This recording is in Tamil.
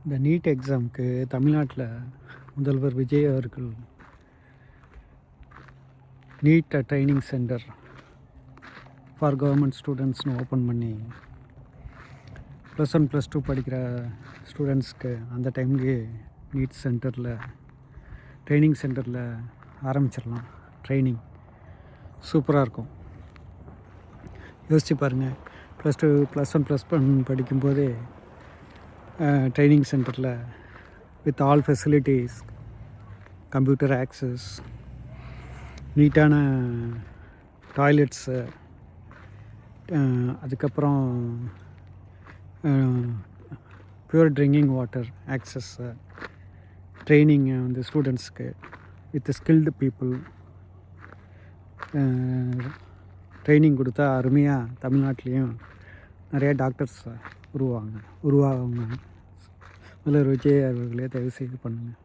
இந்த நீட் எக்ஸாமுக்கு தமிழ்நாட்டில் முதல்வர் விஜய் அவர்கள் NEET training centre for government ஸ்டூடெண்ட்ஸ்னு ஓப்பன் பண்ணி +1 +2 படிக்கிற ஸ்டூடெண்ட்ஸ்க்கு அந்த டைம்லேயே நீட் சென்டரில் ட்ரைனிங் சென்டரில் ஆரம்பிச்சிடலாம். ட்ரைனிங் சூப்பராக இருக்கும். யோசிச்சு பாருங்கள், +1 +1 படிக்கும்போதே ட்ரைனிங் சென்டரில் with all facilities, computer access, நீட்டான டாய்லெட்ஸு, அதுக்கப்புறம் pure drinking water Access, training வந்து ஸ்டூடெண்ட்ஸ்க்கு வித் ஸ்கில்டு பீப்புள் ட்ரைனிங் கொடுத்தா அருமையாக தமிழ்நாட்டிலையும் நிறையா டாக்டர்ஸ் உருவாகுங்க. முதல்வர் விஜய் அவர்களே தயவு செய்து பண்ணுங்கள்.